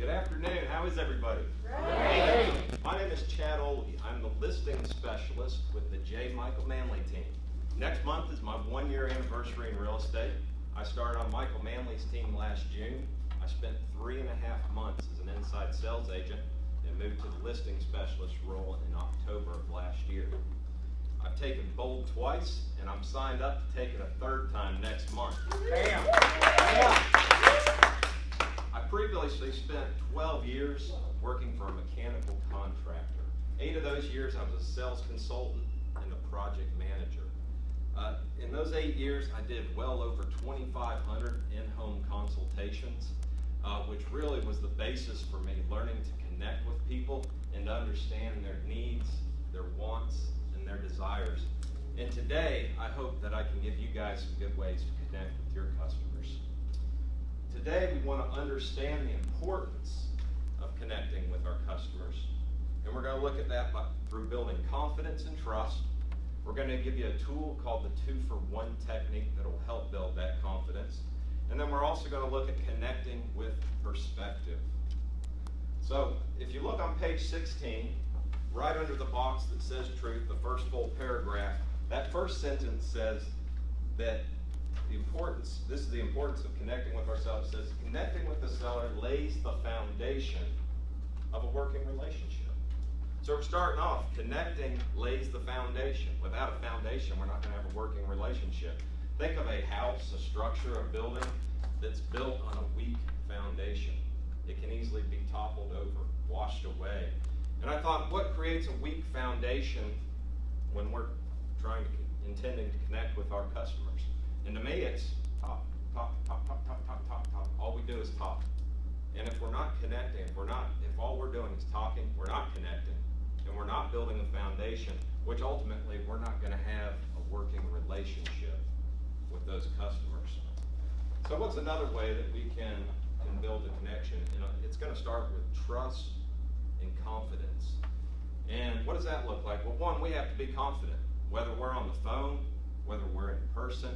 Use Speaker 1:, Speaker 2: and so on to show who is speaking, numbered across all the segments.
Speaker 1: Good afternoon. How is everybody?
Speaker 2: Great.
Speaker 1: My name is Chad Olvey. I'm the listing specialist with the J. Michael Manley team. Next month is my 1-year anniversary in real estate. I started on Michael Manley's team last June. I spent 3.5 months as an inside sales agent and moved to the listing specialist role in October of last year. I've taken Bold twice, and I'm signed up to take it a third time next month.
Speaker 2: Bam.
Speaker 1: I previously spent 12 years working for a mechanical contractor. 8 of those years I was a sales consultant and a project manager. In those 8 years I did well over 2,500 in-home consultations, which really was the basis for me learning to connect with people and to understand their needs, their wants, and their desires. And today I hope that I can give you guys some good ways to connect with your customers. Today we want to understand the importance of connecting with our customers. And we're going to look at that through building confidence and trust. We're going to give you a tool called the 2-for-1 technique that will help build that confidence. And then we're also going to look at connecting with perspective. So if you look on page 16, right under the box that says truth, the first full paragraph, that first sentence says that this is the importance of connecting with ourselves. It says, connecting with the seller lays the foundation of a working relationship. So we're starting off, connecting lays the foundation. Without a foundation, we're not going to have a working relationship. Think of a house, a structure, a building that's built on a weak foundation. It can easily be toppled over, washed away. And I thought, what creates a weak foundation when we're intending to connect with our customers? And to me, it's top, top, top, top, top, top, top, top. All we do is talk. And if we're not connecting, if all we're doing is talking, we're not connecting, and we're not building a foundation, which ultimately we're not going to have a working relationship with those customers. So what's another way that we can build a connection? It's going to start with trust and confidence. And what does that look like? Well, one, we have to be confident, whether we're on the phone, whether we're in person.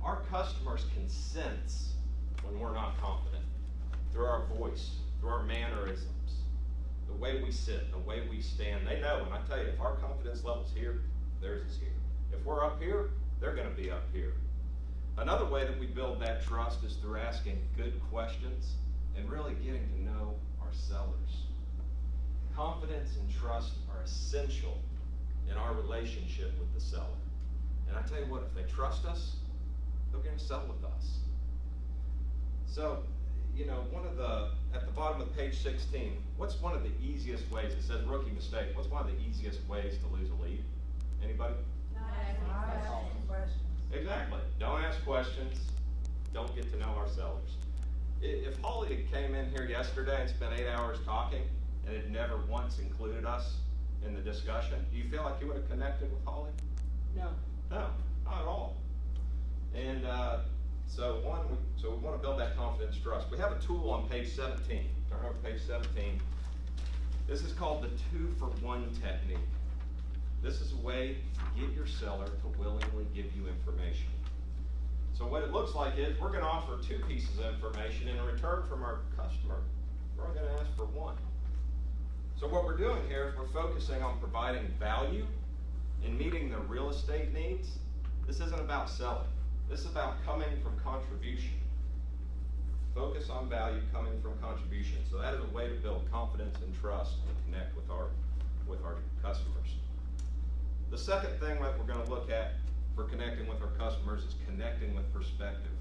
Speaker 1: Our customers can sense when we're not confident through our voice, through our mannerisms, the way we sit, the way we stand. They know, and I tell you, if our confidence level's here, theirs is here. If we're up here, they're going to be up here. Another way that we build that trust is through asking good questions and really getting to know our sellers. Confidence and trust are essential in our relationship with the seller. And I tell you what, if they trust us, they're going to sell with us. So, at the bottom of page 16, what's one of the easiest ways? It says rookie mistake. What's one of the easiest ways to lose a lead? Anybody?
Speaker 2: Not asking questions.
Speaker 1: Exactly. Don't ask questions. Don't get to know our sellers. If Holly came in here yesterday and spent 8 hours talking and had never once included us in the discussion, do you feel like you would have connected with Holly?
Speaker 2: No.
Speaker 1: No, not at all. And so we want to build that confidence trust. We have a tool on page 17. Turn over to page 17. This is called the 2-for-1 technique. This is a way to get your seller to willingly give you information. So what it looks like is we're going to offer 2 pieces of information, and in return from our customer, we're only going to ask for 1. So what we're doing here is we're focusing on providing value and meeting their real estate needs. This isn't about selling. This is about coming from contribution. Focus on value coming from contribution. So that is a way to build confidence and trust and connect with our customers. The second thing that we're going to look at for connecting with our customers is connecting with perspective.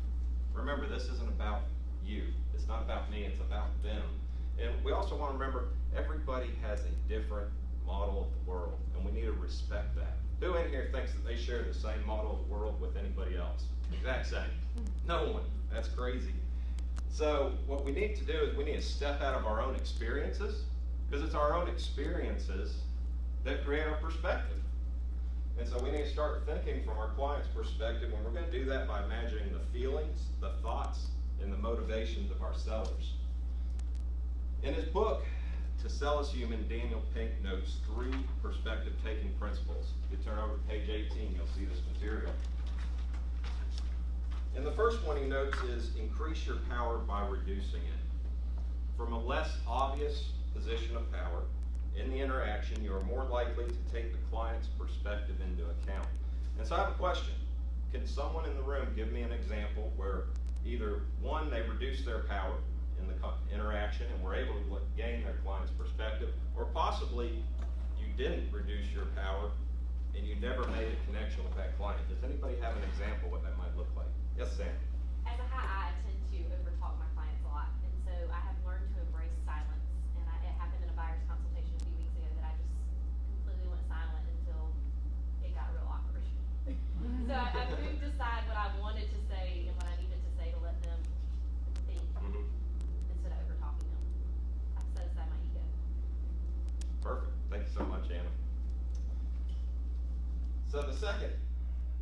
Speaker 1: Remember, this isn't about you. It's not about me. It's about them. And we also want to remember everybody has a different model of the world, and we need to respect that. Who in here thinks that they share the same model of the world with anybody else? Exact same. No one. That's crazy. So what we need to do is we need to step out of our own experiences, because it's our own experiences that create our perspective. And so we need to start thinking from our client's perspective, and we're going to do that by imagining the feelings, the thoughts, and the motivations of our sellers. In his book, To Sell Is Human, Daniel Pink notes 3 perspective-taking principles. If you turn over to page 18, you'll see this material. And the first one he notes is increase your power by reducing it. from a less obvious position of power in the interaction, you are more likely to take the client's perspective into account. And so I have a question. Can someone in the room give me an example where either one, they reduced their power in the interaction and were able to gain their client's perspective, or possibly you didn't reduce your power and you never made a connection with that client? Does anybody have an example what that might look like? Yes, Sam.
Speaker 3: As a high, I tend to overtalk my clients a lot, and so I have learned to embrace silence. And it happened in a buyer's consultation a few weeks ago that I just completely went silent until it got real awkward. So I moved aside what I wanted to say and what I needed to say to let them think instead of overtalking them. I set aside my ego.
Speaker 1: Perfect. Thank you so much, Anna. So the second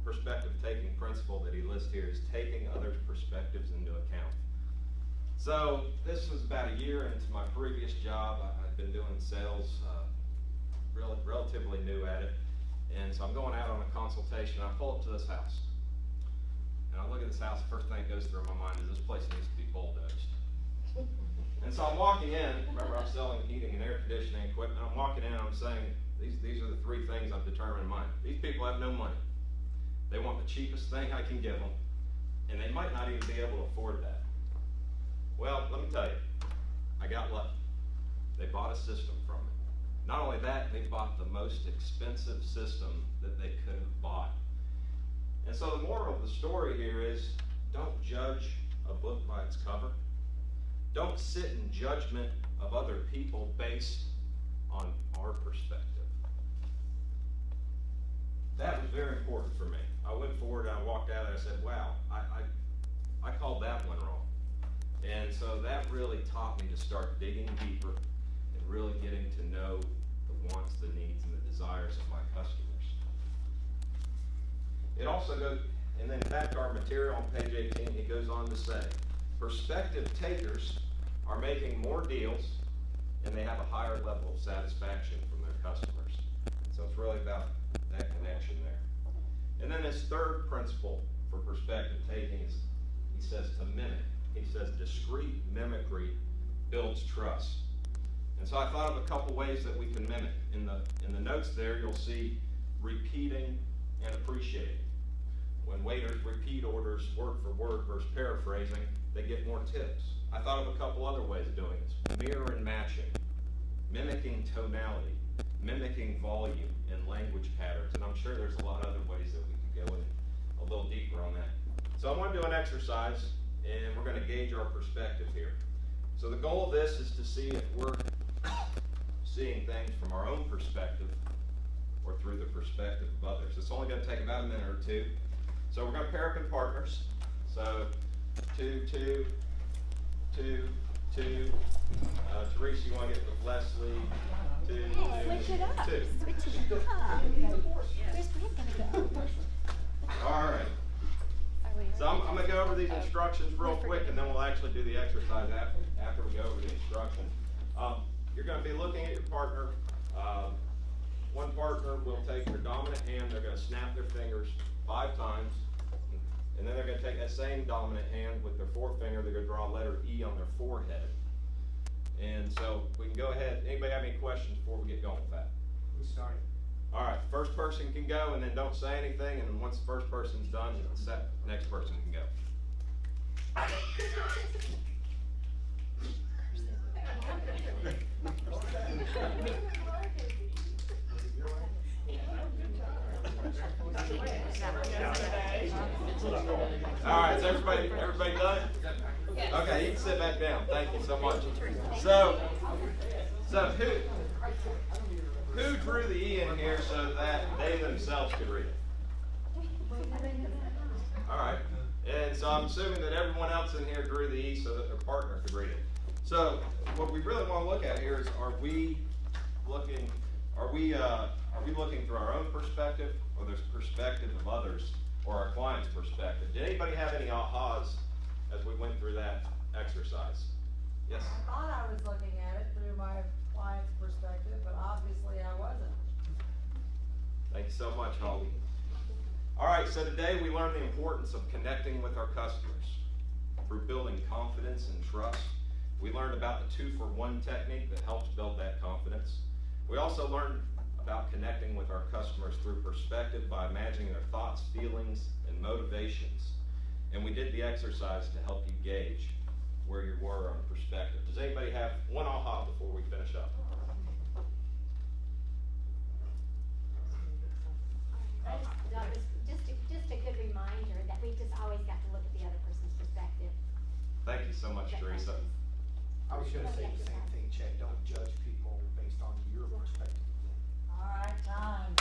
Speaker 1: perspective-taking principle that he lists here is taking others' perspectives into account. So this was about a year into my previous job. I've been doing sales, relatively new at it. And so I'm going out on a consultation. I pull up to this house. And I look at this house, the first thing that goes through my mind is this place needs to be bulldozed. And so I'm walking in, remember I'm selling heating and air conditioning equipment. I'm walking in and I'm saying, these are the three things I've determined in mind. These people have no money. They want the cheapest thing I can give them, and they might not even be able to afford that. Well, let me tell you, I got lucky. They bought a system from me. Not only that, they bought the most expensive system that they could have bought. And so the moral of the story here is, don't judge a book by its cover. Don't sit in judgment of other people based on our perspective. That was very important for me. I went forward and I walked out and I said, wow, I called that one wrong. And so that really taught me to start digging deeper and really getting to know the wants, the needs, and the desires of my customers. It also goes, and then back to our material on page 18, he goes on to say, perspective takers are making more deals and they have a higher level of satisfaction from their customers. So it's really about that connection there. And then his third principle for perspective taking is, he says to mimic. He says discreet mimicry builds trust. And so I thought of a couple ways that we can mimic. In the notes there, you'll see repeating and appreciating. When waiters repeat orders word for word versus paraphrasing, they get more tips. I thought of a couple other ways of doing this. Mirror and matching, mimicking tonality, mimicking volume and language patterns. And I'm sure there's a lot of other ways that we could go in a little deeper on that. So I want to do an exercise, and we're going to gauge our perspective here. So the goal of this is to see if we're seeing things from our own perspective or through the perspective of others. It's only going to take about a minute or two. So we're going to pair up in partners. So 2, 2, 2, 2. Teresa, you want to get with Leslie? 2, 2, 2.
Speaker 4: Switch it up. Switch it up. Where's Brent gonna go?
Speaker 1: All right. So I'm going to go over these instructions real quick, and then we'll actually do the exercise after we go over the instructions. You're going to be looking at your partner. One partner will take their dominant hand. They're going to snap their fingers 5 times. And then they're going to take that same dominant hand with their forefinger. They're going to draw a letter E on their forehead. And so we can go ahead. Anybody have any questions before we get going with that?
Speaker 5: Who's starting?
Speaker 1: All right, first person can go, and then don't say anything. And then once the first person's done, the next person can go. All right, is everybody done? Okay, you can sit back down. Thank you so much. So who drew the E in here so that they themselves could read it? All right, and so I'm assuming that everyone else in here drew the E so that their partner could read it. So what we really want to look at here is, are we looking through our own perspective, or the perspective of others, or our client's perspective? Did anybody have any ahas as we went through that exercise? Yes?
Speaker 2: I thought I was looking at it through my client's perspective, but obviously I wasn't.
Speaker 1: Thank you so much, Holly. All right, so today we learned the importance of connecting with our customers through building confidence and trust, We learned about the 2-for-1 technique that helps build that confidence. We also learned about connecting with our customers through perspective by imagining their thoughts, feelings, and motivations. And we did the exercise to help you gauge where you were on perspective. Does anybody have one aha before we finish up?
Speaker 4: That was just a good reminder that we just always got to look at the other person's perspective.
Speaker 1: Thank you so much, Teresa.
Speaker 5: I was gonna say the same thing, Chad, don't judge people based on your perspective.
Speaker 2: All right, time.